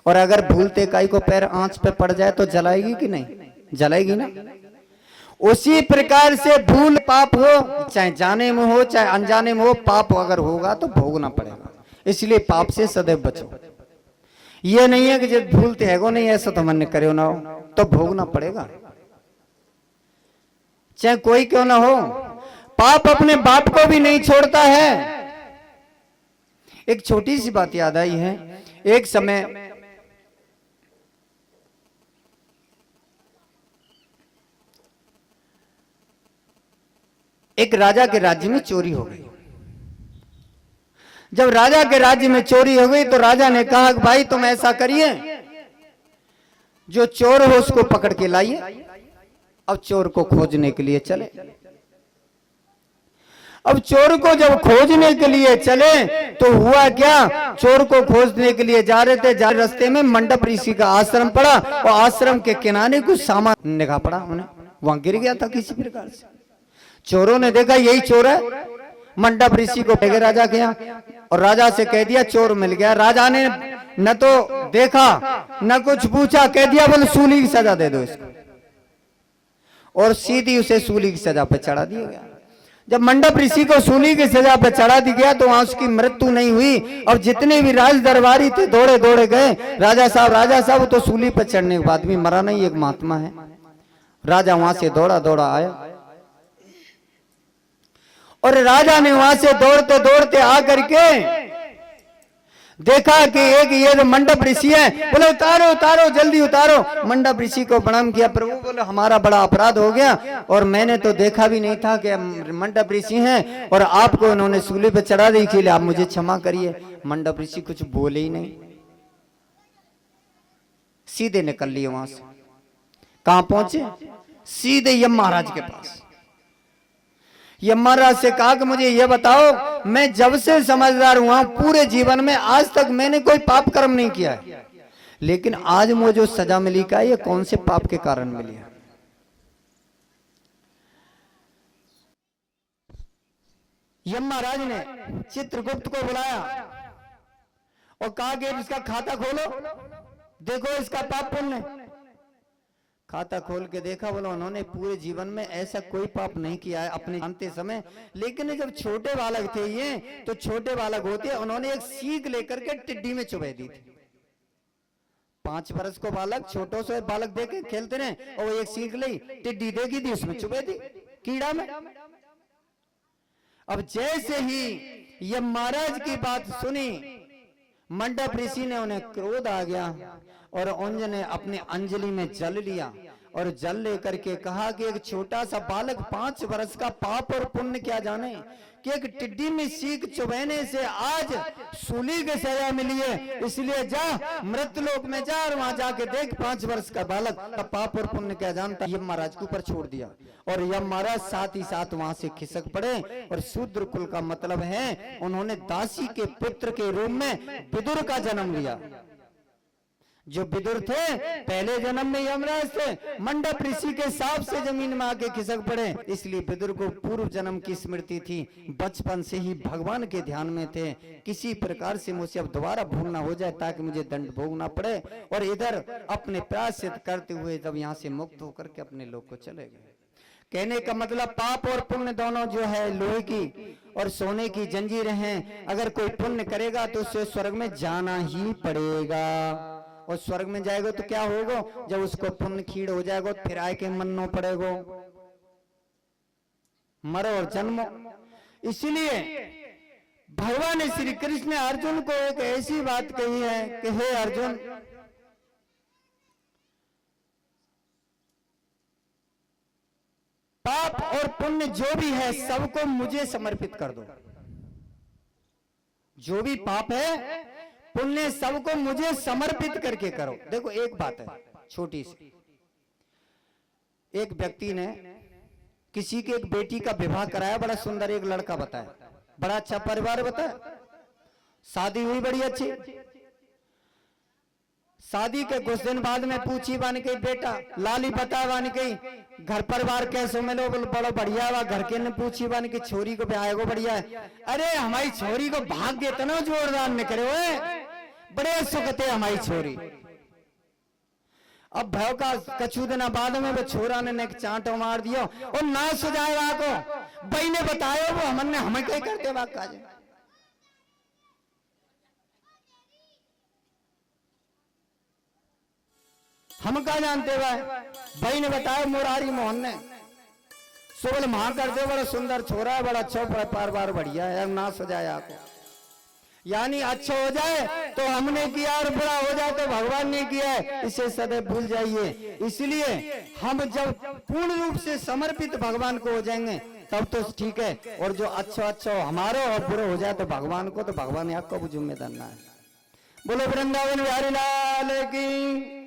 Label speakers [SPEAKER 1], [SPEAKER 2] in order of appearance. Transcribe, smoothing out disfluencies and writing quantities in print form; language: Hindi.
[SPEAKER 1] और अगर भूलते काई को पैर आंच पे पड़ जाए तो जलाएगी कि नहीं? जलाएगी ना। उसी प्रकार से भूल पाप हो, चाहे जाने में हो चाहे अनजाने में हो, पाप अगर होगा तो भोगना पड़ेगा। इसलिए पाप से सदैव बचो। ये नहीं है कि जब भूलते है नहीं ऐसा तो मन करे ना हो, तो भोगना पड़ेगा, चाहे कोई क्यों ना हो। पाप अपने बाप को भी नहीं छोड़ता है। एक छोटी सी बात याद आई है। एक समय एक राजा के राज्य में चोरी हो गई। जब राजा के राज्य में चोरी हो गई तो राजा ने कहा कि भाई तुम ऐसा करिए, जो चोर हो उसको पकड़ के लाइए। अब चोर को खोजने के लिए चले। अब चोर को जब खोजने के लिए चले तो हुआ क्या, चोर को खोजने के लिए जा रहे थे, रास्ते में मंडप ऋषि का आश्रम पड़ा और आश्रम के किनारे कुछ सामान निकाल पड़ा, उन्हें वहां गिर गया था किसी प्रकार से। चोरों ने देखा यही चोर है, मंडप ऋषि को भेजे राजा के यहाँ और राजा से कह दिया चोर मिल गया। राजा ने न तो देखा न कुछ पूछा, कह दिया बोले सूली की सजा दे दो इसको, और सीधी उसे सूली की सजा पे चढ़ा दिया गया। जब मंडप ऋषि को सूली की सजा पे चढ़ा दिया गया तो वहां उसकी मृत्यु नहीं हुई और जितने भी राज दरबारी थे दौड़े दौड़े गए, राजा साहब तो सूली पर चढ़ने के बाद भी मरा नहीं, एक महात्मा है। राजा वहां से दौड़ा दौड़ा आया और राजा ने वहां से दौड़ते दौड़ते आकर के देखा कि एक ये मंडप ऋषि है। बोले उतारो उतारो जल्दी उतारो। मंडप ऋषि को प्रणाम किया। प्रभु बोले हमारा बड़ा अपराध हो गया और मैंने तो देखा भी नहीं था कि मंडप ऋषि हैं और आपको उन्होंने सूली पे चढ़ा दी, इसलिए आप मुझे क्षमा करिए। मंडप ऋषि कुछ बोले ही नहीं, सीधे निकल लिए वहां से। कहां पहुंचे? सीधे यम महाराज के पास। यम महाराज से कहा कि मुझे यह बताओ, मैं जब से समझदार हुआ पूरे जीवन में आज तक मैंने कोई पाप कर्म नहीं किया है, लेकिन आज मुझे जो सजा मिली का ये कौन से पाप के कारण मिली है? यम महाराज ने चित्रगुप्त को बुलाया और कहा कि इसका खाता खोलो, देखो इसका पाप पुण्य। खाता खोल के देखा, बोला उन्होंने पूरे जीवन में ऐसा कोई पाप नहीं किया है अपने जानते समय, लेकिन जब छोटे बालक थे ये, तो छोटे बालक होते उन्होंने एक सीख लेकर के टिड्डी में चुबा दी थी। 5 वर्ष को बालक, छोटो से बालक देखे खेलते रहे और वो एक सीख ली, टिड्डी देखी थी उसमें चुबा दी, कीड़ा में। अब जैसे ही ये महाराज की बात सुनी, मंडप ऋषि ने उन्हें क्रोध आ गया और उन्होंने अपने अंजलि में जल लिया और जल लेकर के कहा कि एक छोटा सा बालक 5 वर्ष का पाप और पुण्य क्या जाने कि एक टिड्डी में सीख चुभने से आज सूली की सजा मिली है, इसलिए जा मृतलोक में जा और वहां जाके देख 5 वर्ष का बालक का पाप और पुण्य क्या जानता। यम महाराज के ऊपर छोड़ दिया और यम महाराज साथ ही साथ वहां से खिसक पड़े। और शूद्र कुल का मतलब है उन्होंने दासी के पुत्र के रूप में विदुर का जन्म लिया। जो विदुर थे पहले जन्म में यमराज थे, मंडप ऋषि के साप से जमीन में आके खिसक पड़े, इसलिए विदुर को पूर्व जन्म की स्मृति थी, बचपन से ही भगवान के ध्यान में थे। किसी प्रकार से मुझे अब दोबारा भूलना हो जाए ताकि मुझे दंड भोगना पड़े, और इधर अपने प्रायश्चित करते हुए जब यहाँ से मुक्त होकर के अपने लोग को चले गए। कहने का मतलब पाप और पुण्य दोनों जो है लोहे की और सोने की जंजीरें हैं। अगर कोई पुण्य करेगा तो उसे स्वर्ग में जाना ही पड़ेगा, और स्वर्ग में जाएगा तो क्या होगा, जब उसको पुण्य खीड़ हो जाएगा फिर आए के मरना पड़ेगा, मरो और जन्मो। इसलिए भगवान श्री कृष्ण ने अर्जुन को एक ऐसी बात कही है कि हे अर्जुन, पाप और पुण्य जो भी है सबको मुझे समर्पित कर दो। जो भी पाप है पुण्य सबको मुझे समर्पित करके करो। देखो एक बात है छोटी सी, एक व्यक्ति ने किसी के एक बेटी का विवाह कराया, बड़ा सुंदर एक लड़का बताया, बड़ा अच्छा परिवार बताया, शादी हुई बड़ी अच्छी। शादी के कुछ दिन बाद में पूछी बन गई, बेटा लाली बता बन गई घर परिवार कैसे मिलो, बोलो बड़ा बढ़िया हुआ। घर के ने पूछी बन की छोरी को ब्याह को बढ़िया है। अरे हमारी छोरी को भाग्य इतना जोरदार निकले हुए, बड़े सुख थे हमारी छोरी। अब भय का कछु दिन बाद में वो छोरा ने एक चांटो मार दियो और ना सुझाएगा को भाई ने बतायो वो हमने हमें कहीं करते बात काजे। हम क्या जानते भाई ने बताया मुरारी मोहन ने सोबल मां कर दे बड़ा सुंदर छोरा है, बड़ा अच्छा पार बार बढ़िया है, ना सजाया को यानी अच्छा हो जाए तो हमने किया और बुरा हो जाए तो भगवान ने किया है, इसे सदैव भूल जाइए। इसलिए हम जब पूर्ण रूप से समर्पित भगवान को हो जाएंगे तब तो ठीक है, और जो अच्छा अच्छा हो हमारा और बुरा हो जाए तो भगवान को, तो भगवान आपको जिम्मेदार ना है। बोलो वृंदावन बिहारी लाल की।